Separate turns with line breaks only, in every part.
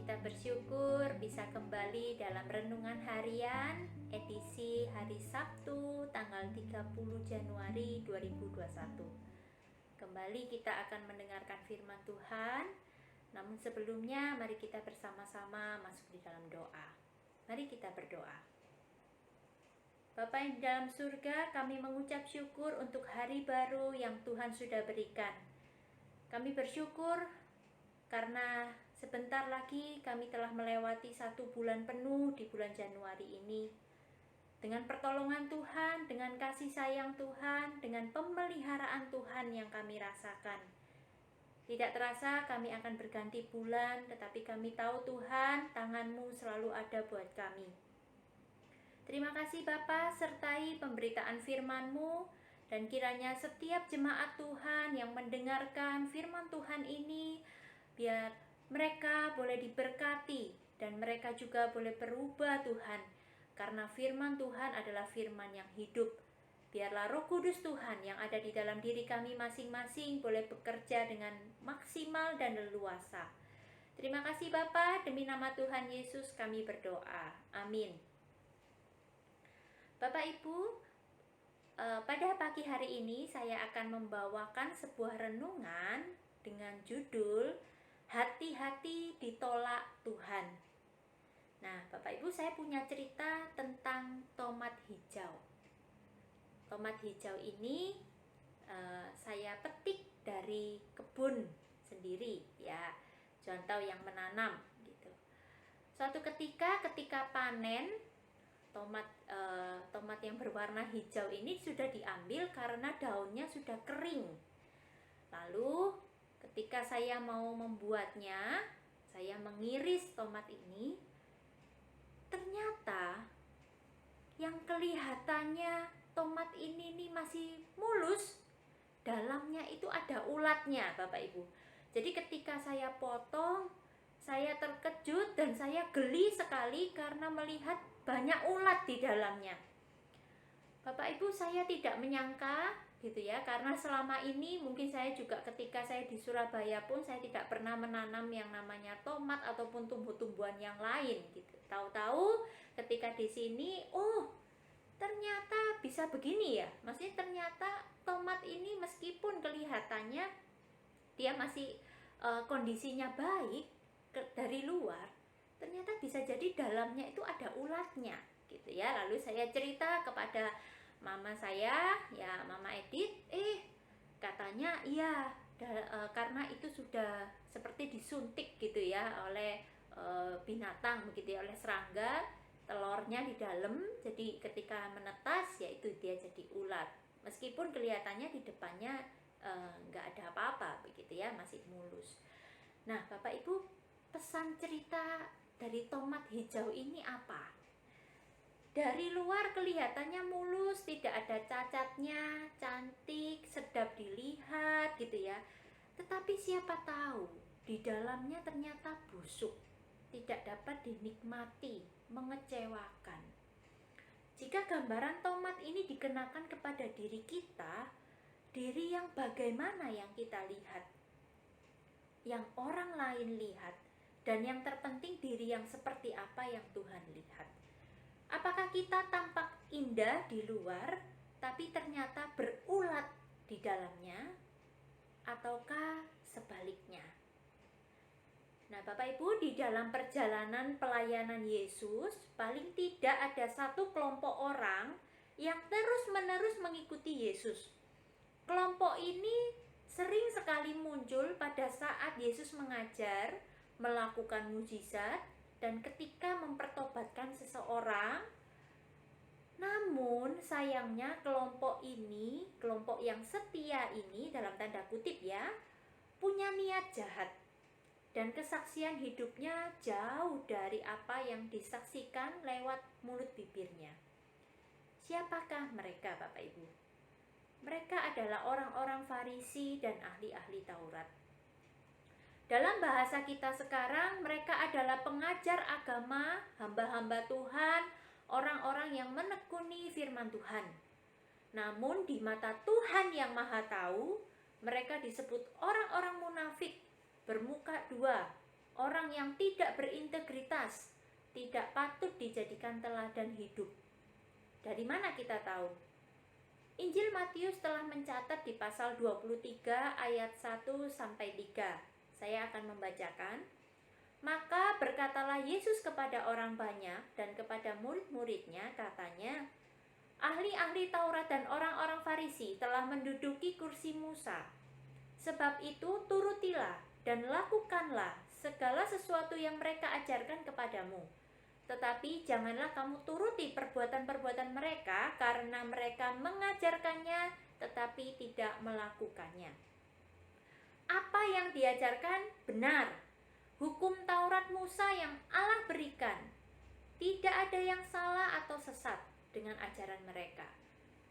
Kita bersyukur bisa kembali dalam renungan harian edisi hari Sabtu tanggal 30 Januari 2021. Kembali kita akan mendengarkan firman Tuhan. Namun sebelumnya mari kita bersama-sama masuk di dalam doa. Mari kita berdoa. Bapa yang di dalam surga, kami mengucap syukur untuk hari baru yang Tuhan sudah berikan. Kami bersyukur karena sebentar lagi kami telah melewati 1 bulan penuh di bulan Januari ini. Dengan pertolongan Tuhan, dengan kasih sayang Tuhan, dengan pemeliharaan Tuhan yang kami rasakan. Tidak terasa kami akan berganti bulan, tetapi kami tahu Tuhan, tangan-Mu selalu ada buat kami. Terima kasih Bapa, sertai pemberitaan firman-Mu, dan kiranya setiap jemaat Tuhan yang mendengarkan firman Tuhan ini, biar mereka boleh diberkati dan mereka juga boleh berubah Tuhan, karena firman Tuhan adalah firman yang hidup. Biarlah Roh Kudus Tuhan yang ada di dalam diri kami masing-masing boleh bekerja dengan maksimal dan leluasa. Terima kasih Bapa, demi nama Tuhan Yesus kami berdoa. Amin. Bapak Ibu, pada pagi hari ini saya akan membawakan sebuah renungan dengan judul Hati-hati ditolak Tuhan. Nah, Bapak Ibu, saya punya cerita tentang tomat hijau. Tomat hijau ini saya petik dari kebun sendiri, ya, contoh yang menanam gitu. Suatu ketika panen, tomat yang berwarna hijau ini sudah diambil karena daunnya sudah kering. Lalu ketika saya mau membuatnya, saya mengiris tomat ini, ternyata yang kelihatannya tomat ini nih masih mulus, dalamnya itu ada ulatnya Bapak Ibu. Jadi ketika saya potong, saya terkejut dan saya geli sekali karena melihat banyak ulat di dalamnya. Bapak Ibu, saya tidak menyangka gitu ya, karena selama ini mungkin saya juga ketika saya di Surabaya pun saya tidak pernah menanam yang namanya tomat ataupun tumbuh-tumbuhan yang lain gitu. Tahu-tahu ketika di sini, ternyata bisa begini ya. Maksudnya ternyata tomat ini meskipun kelihatannya dia masih kondisinya baik dari luar, ternyata bisa jadi dalamnya itu ada ulatnya gitu ya. Lalu saya cerita kepada mama saya, ya Mama Edith, katanya iya, karena itu sudah seperti disuntik gitu ya oleh binatang begitu ya, oleh serangga, telurnya di dalam, jadi ketika menetas ya itu dia jadi ulat. Meskipun kelihatannya di depannya nggak ada apa-apa begitu ya, masih mulus. Nah Bapak Ibu, pesan cerita dari tomat hijau ini apa? Dari luar kelihatannya mulus, tidak ada cacatnya, cantik, sedap dilihat gitu ya. Tetapi siapa tahu di dalamnya ternyata busuk, tidak dapat dinikmati, mengecewakan. Jika gambaran tomat ini dikenakan kepada diri kita, diri yang bagaimana yang kita lihat, yang orang lain lihat, dan yang terpenting diri yang seperti apa yang Tuhan lihat. Apakah kita tampak indah di luar, tapi ternyata berulat di dalamnya, ataukah sebaliknya? Nah Bapak Ibu, di dalam perjalanan pelayanan Yesus, paling tidak ada satu kelompok orang yang terus-menerus mengikuti Yesus. Kelompok ini sering sekali muncul pada saat Yesus mengajar, melakukan mujizat, dan ketika mempertobatkan seseorang. Namun sayangnya kelompok ini, kelompok yang setia ini dalam tanda kutip ya, punya niat jahat. Dan kesaksian hidupnya jauh dari apa yang disaksikan lewat mulut bibirnya. Siapakah mereka Bapak Ibu? Mereka adalah orang-orang Farisi dan ahli-ahli Taurat. Dalam bahasa kita sekarang, mereka adalah pengajar agama, hamba-hamba Tuhan, orang-orang yang menekuni firman Tuhan. Namun di mata Tuhan yang Maha Tahu, mereka disebut orang-orang munafik, bermuka dua, orang yang tidak berintegritas, tidak patut dijadikan teladan hidup. Dari mana kita tahu? Injil Matius telah mencatat di pasal 23 ayat 1 sampai 3. Saya akan membacakan. Maka berkatalah Yesus kepada orang banyak dan kepada murid-muridnya, katanya, ahli-ahli Taurat dan orang-orang Farisi telah menduduki kursi Musa. Sebab itu turutilah dan lakukanlah segala sesuatu yang mereka ajarkan kepadamu. Tetapi janganlah kamu turuti perbuatan-perbuatan mereka, karena mereka mengajarkannya tetapi tidak melakukannya. Apa yang diajarkan benar. Hukum Taurat Musa yang Allah berikan. Tidak ada yang salah atau sesat dengan ajaran mereka.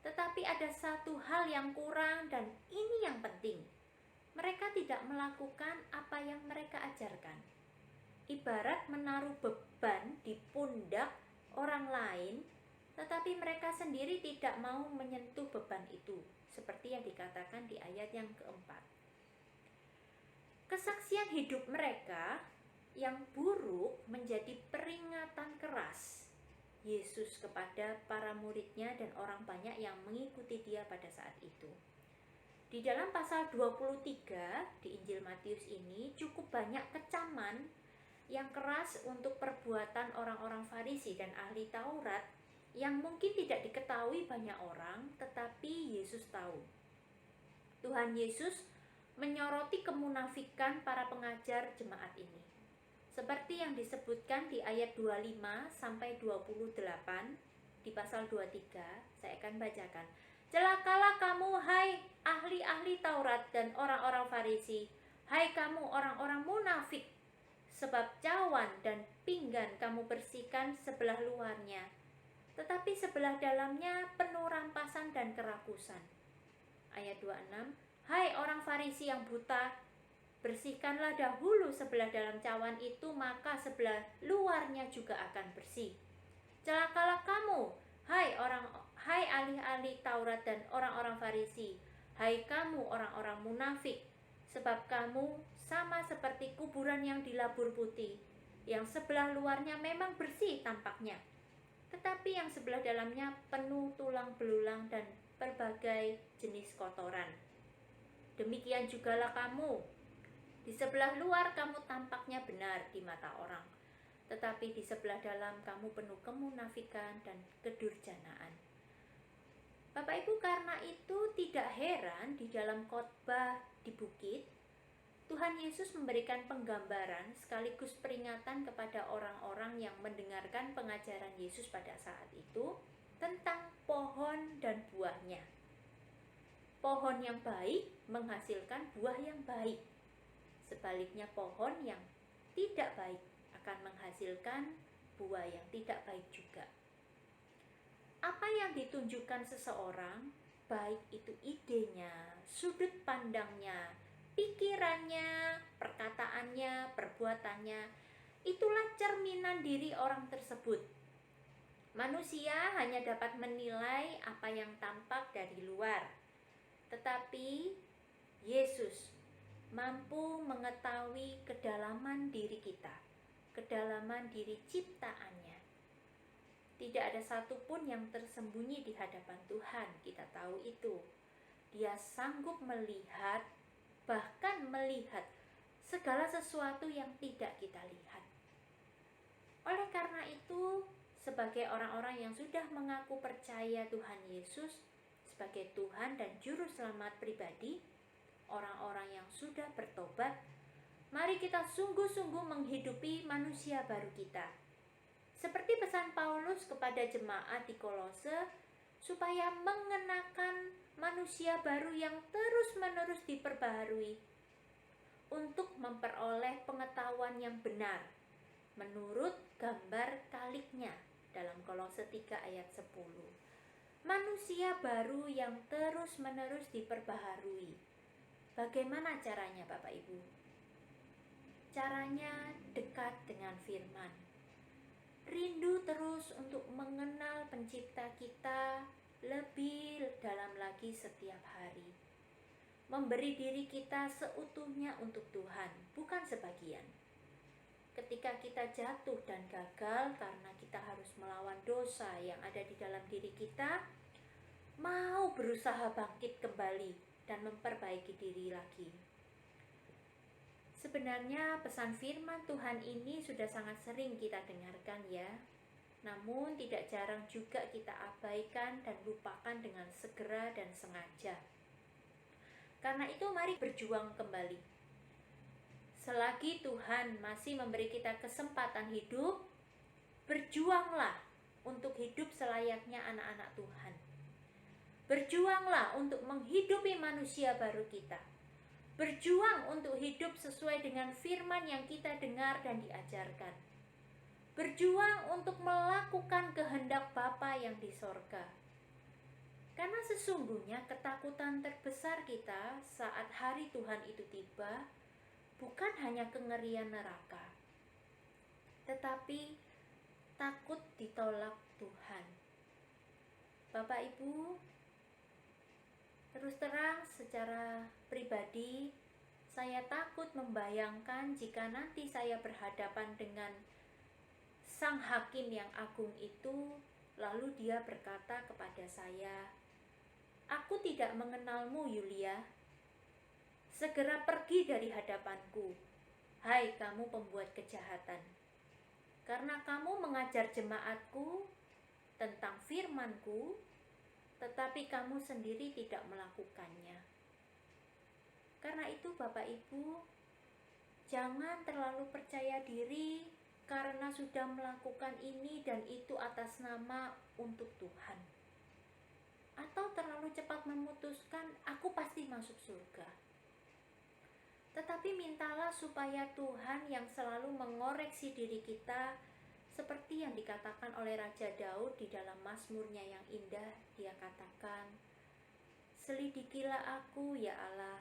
Tetapi ada satu hal yang kurang, dan ini yang penting. Mereka tidak melakukan apa yang mereka ajarkan. Ibarat menaruh beban di pundak orang lain, tetapi mereka sendiri tidak mau menyentuh beban itu, seperti yang dikatakan di ayat yang keempat. Kesaksian hidup mereka yang buruk menjadi peringatan keras Yesus kepada para muridnya dan orang banyak yang mengikuti dia pada saat itu. Di dalam pasal 23 di Injil Matius ini cukup banyak kecaman yang keras untuk perbuatan orang-orang Farisi dan ahli Taurat yang mungkin tidak diketahui banyak orang, tetapi Yesus tahu. Tuhan Yesus menyoroti kemunafikan para pengajar jemaat ini. Seperti yang disebutkan di ayat 25 sampai 28 di pasal 23, saya akan bacakan. Celakalah kamu, hai ahli-ahli Taurat dan orang-orang Farisi, hai kamu orang-orang munafik, sebab cawan dan pinggan kamu bersihkan sebelah luarnya, tetapi sebelah dalamnya penuh rampasan dan kerakusan. Ayat 26, hai orang Farisi yang buta, bersihkanlah dahulu sebelah dalam cawan itu, maka sebelah luarnya juga akan bersih. Celakalah kamu, hai ahli-ahli Taurat dan orang-orang Farisi, hai kamu orang-orang munafik, sebab kamu sama seperti kuburan yang dilabur putih, yang sebelah luarnya memang bersih tampaknya, tetapi yang sebelah dalamnya penuh tulang belulang dan berbagai jenis kotoran. Demikian jugalah kamu. Di sebelah luar kamu tampaknya benar di mata orang, tetapi di sebelah dalam kamu penuh kemunafikan dan kedurjanaan. Bapak Ibu, karena itu tidak heran di dalam khotbah di bukit, Tuhan Yesus memberikan penggambaran sekaligus peringatan kepada orang-orang yang mendengarkan pengajaran Yesus pada saat itu tentang pohon dan buahnya. Pohon yang baik menghasilkan buah yang baik. Sebaliknya pohon yang tidak baik akan menghasilkan buah yang tidak baik juga. Apa yang ditunjukkan seseorang, baik itu idenya, sudut pandangnya, pikirannya, perkataannya, perbuatannya, itulah cerminan diri orang tersebut. Manusia hanya dapat menilai apa yang tampak dari luar, tetapi Yesus mampu mengetahui kedalaman diri kita, kedalaman diri ciptaannya. Tidak ada satupun yang tersembunyi di hadapan Tuhan, kita tahu itu. Dia sanggup melihat, bahkan melihat segala sesuatu yang tidak kita lihat. Oleh karena itu, sebagai orang-orang yang sudah mengaku percaya Tuhan Yesus sebagai Tuhan dan Juru Selamat pribadi, orang-orang yang sudah bertobat, mari kita sungguh-sungguh menghidupi manusia baru kita. Seperti pesan Paulus kepada jemaat di Kolose, supaya mengenakan manusia baru yang terus-menerus diperbaharui untuk memperoleh pengetahuan yang benar menurut gambar kaliknya dalam Kolose 3 ayat 10. Manusia baru yang terus-menerus diperbaharui. Bagaimana caranya, Bapak Ibu? Caranya dekat dengan firman. Rindu terus untuk mengenal pencipta kita lebih dalam lagi setiap hari. Memberi diri kita seutuhnya untuk Tuhan, bukan sebagian. ketika kita jatuh dan gagal karena kita harus melawan dosa yang ada di dalam diri kita, mau berusaha bangkit kembali dan memperbaiki diri lagi. Sebenarnya pesan firman Tuhan ini sudah sangat sering kita dengarkan ya. Namun tidak jarang juga kita abaikan dan lupakan dengan segera dan sengaja. Karena itu mari berjuang kembali. Selagi Tuhan masih memberi kita kesempatan hidup, berjuanglah untuk hidup selayaknya anak-anak Tuhan. Berjuanglah untuk menghidupi manusia baru kita. Berjuang untuk hidup sesuai dengan firman yang kita dengar dan diajarkan. Berjuang untuk melakukan kehendak Bapa yang di sorga. Karena sesungguhnya ketakutan terbesar kita saat hari Tuhan itu tiba bukan hanya kengerian neraka, tetapi takut ditolak Tuhan. Bapak Ibu, terus terang secara pribadi saya takut membayangkan jika nanti saya berhadapan dengan Sang Hakim yang agung itu, lalu dia berkata kepada saya, "Aku tidak mengenalmu, Yulia. Segera pergi dari hadapanku, hai kamu pembuat kejahatan. Karena kamu mengajar jemaatku tentang firmanku, tetapi kamu sendiri tidak melakukannya." Karena itu Bapak Ibu, jangan terlalu percaya diri karena sudah melakukan ini dan itu atas nama untuk Tuhan. Atau terlalu cepat memutuskan, aku pasti masuk surga. Tetapi mintalah supaya Tuhan yang selalu mengoreksi diri kita, seperti yang dikatakan oleh Raja Daud di dalam Mazmurnya yang indah. Dia katakan, "Selidikilah aku ya Allah,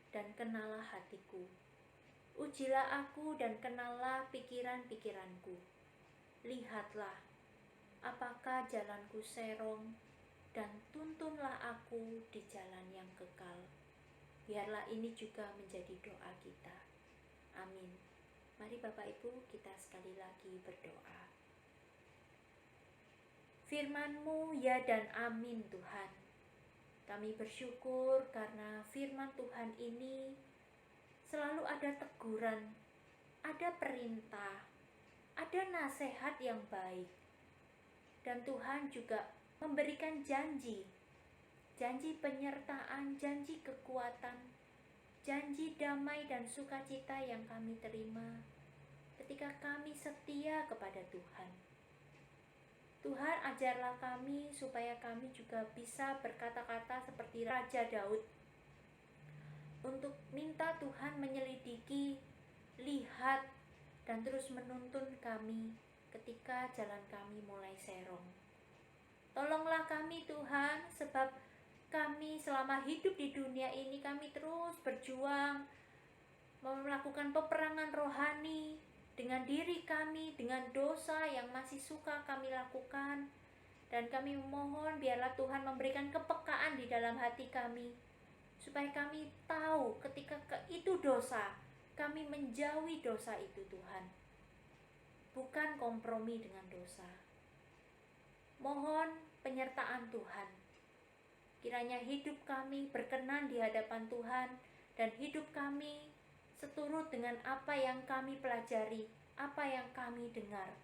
dan kenalah hatiku. Ujilah aku dan kenalah pikiran-pikiranku. Lihatlah, apakah jalanku serong, dan tuntunlah aku di jalan yang kekal." Biarlah ini juga menjadi doa kita. Amin. Mari Bapak Ibu kita sekali lagi berdoa. Firman-Mu ya dan amin Tuhan. Kami bersyukur karena firman Tuhan ini selalu ada teguran, ada perintah, ada nasihat yang baik. Dan Tuhan juga memberikan janji penyertaan, janji kekuatan, janji damai dan sukacita yang kami terima ketika kami setia kepada Tuhan. Tuhan, ajarlah kami supaya kami juga bisa berkata-kata seperti Raja Daud, untuk minta Tuhan menyelidiki, lihat, dan terus menuntun kami ketika jalan kami mulai serong. Tolonglah kami Tuhan, sebab kami selama hidup di dunia ini kami terus berjuang melakukan peperangan rohani dengan diri kami, dengan dosa yang masih suka kami lakukan. Dan kami memohon biarlah Tuhan memberikan kepekaan di dalam hati kami, supaya kami tahu ketika itu dosa, kami menjauhi dosa itu Tuhan, bukan kompromi dengan dosa. Mohon penyertaan Tuhan, kiranya hidup kami berkenan di hadapan Tuhan, dan hidup kami seturut dengan apa yang kami pelajari, apa yang kami dengar,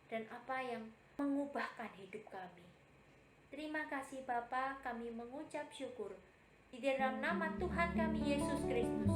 dan apa yang mengubahkan hidup kami. Terima kasih Bapa, kami mengucap syukur. Di dalam nama Tuhan kami Yesus Kristus